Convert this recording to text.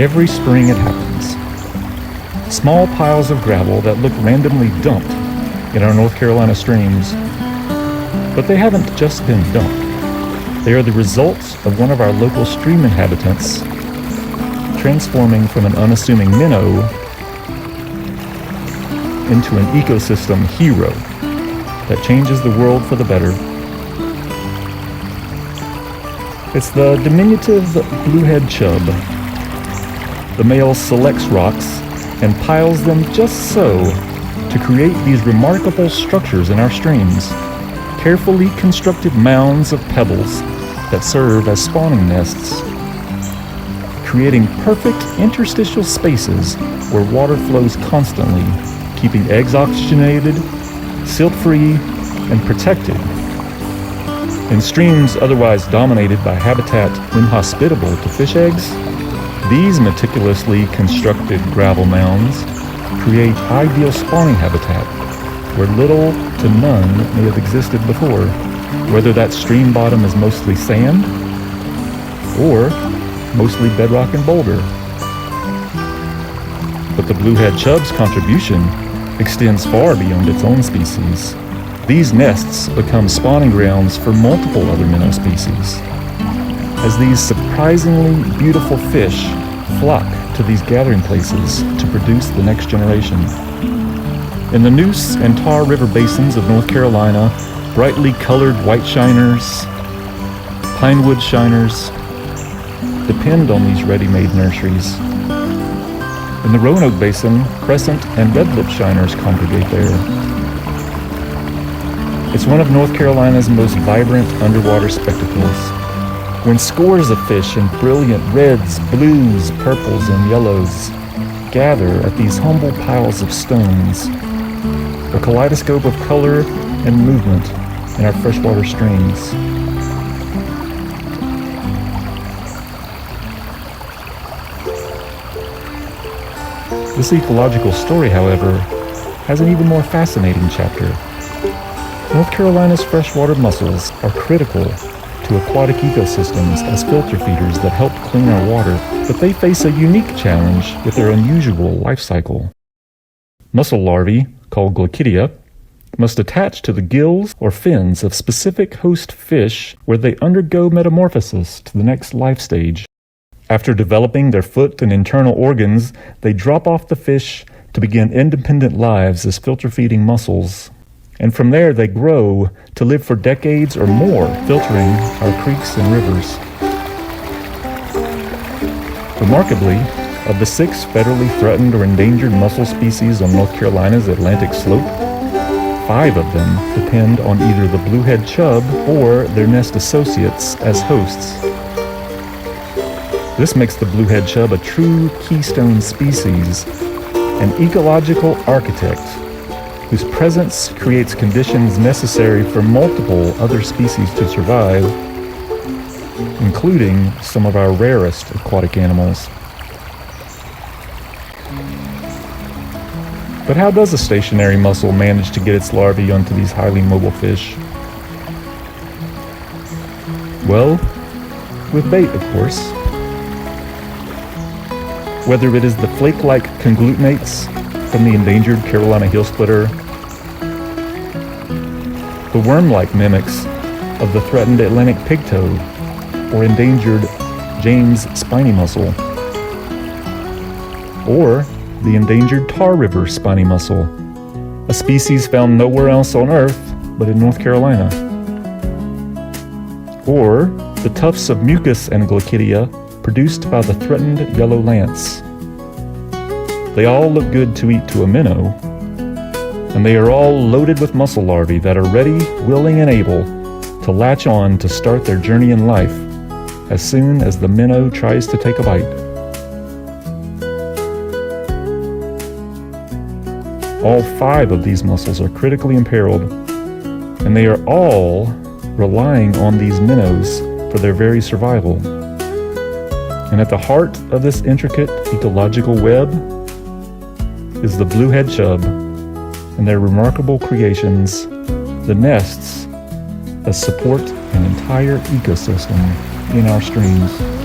Every spring it happens. Small piles of gravel that look randomly dumped in our North Carolina streams. But they haven't just been dumped. They are the results of one of our local stream inhabitants transforming from an unassuming minnow into an ecosystem hero that changes the world for the better. It's the diminutive bluehead chub. The male selects rocks and piles them just so to create these remarkable structures in our streams, carefully constructed mounds of pebbles that serve as spawning nests, creating perfect interstitial spaces where water flows constantly, keeping eggs oxygenated, silt-free, and protected. In streams otherwise dominated by habitat inhospitable to fish eggs, these meticulously constructed gravel mounds create ideal spawning habitat where little to none may have existed before, whether that stream bottom is mostly sand or mostly bedrock and boulder. But the bluehead chub's contribution extends far beyond its own species. These nests become spawning grounds for multiple other minnow species, as these surprisingly beautiful fish flock to these gathering places to produce the next generation. In the Neuse and Tar River basins of North Carolina, brightly colored white shiners, pinewood shiners depend on these ready-made nurseries. In the Roanoke Basin, crescent and redlip shiners congregate there. It's one of North Carolina's most vibrant underwater spectacles, when scores of fish in brilliant reds, blues, purples, and yellows gather at these humble piles of stones, a kaleidoscope of color and movement in our freshwater streams. This ecological story, however, has an even more fascinating chapter. North Carolina's freshwater mussels are critical to aquatic ecosystems as filter feeders that help clean our water, but they face a unique challenge with their unusual life cycle. Mussel larvae, called Glaucidia, must attach to the gills or fins of specific host fish where they undergo metamorphosis to the next life stage. After developing their foot and internal organs, they drop off the fish to begin independent lives as filter-feeding mussels. And from there they grow to live for decades or more, filtering our creeks and rivers. Remarkably, of the 6 federally threatened or endangered mussel species on North Carolina's Atlantic slope, 5 of them depend on either the bluehead chub or their nest associates as hosts. This makes the bluehead chub a true keystone species, an ecological architect whose presence creates conditions necessary for multiple other species to survive, including some of our rarest aquatic animals. But how does a stationary mussel manage to get its larvae onto these highly mobile fish? Well, with bait, of course. Whether it is the flake-like conglutinates from the endangered Carolina hill splitter, the worm-like mimics of the threatened Atlantic pigtoe or endangered James spiny mussel, or the endangered Tar River spiny mussel, a species found nowhere else on Earth but in North Carolina, or the tufts of mucus and Glaucidia produced by the threatened yellow lance. They all look good to eat to a minnow, and they are all loaded with mussel larvae that are ready, willing, and able to latch on to start their journey in life as soon as the minnow tries to take a bite. All 5 of these mussels are critically imperiled, and they are all relying on these minnows for their very survival. And at the heart of this intricate ecological web is the bluehead chub and their remarkable creations, the nests, that support an entire ecosystem in our streams.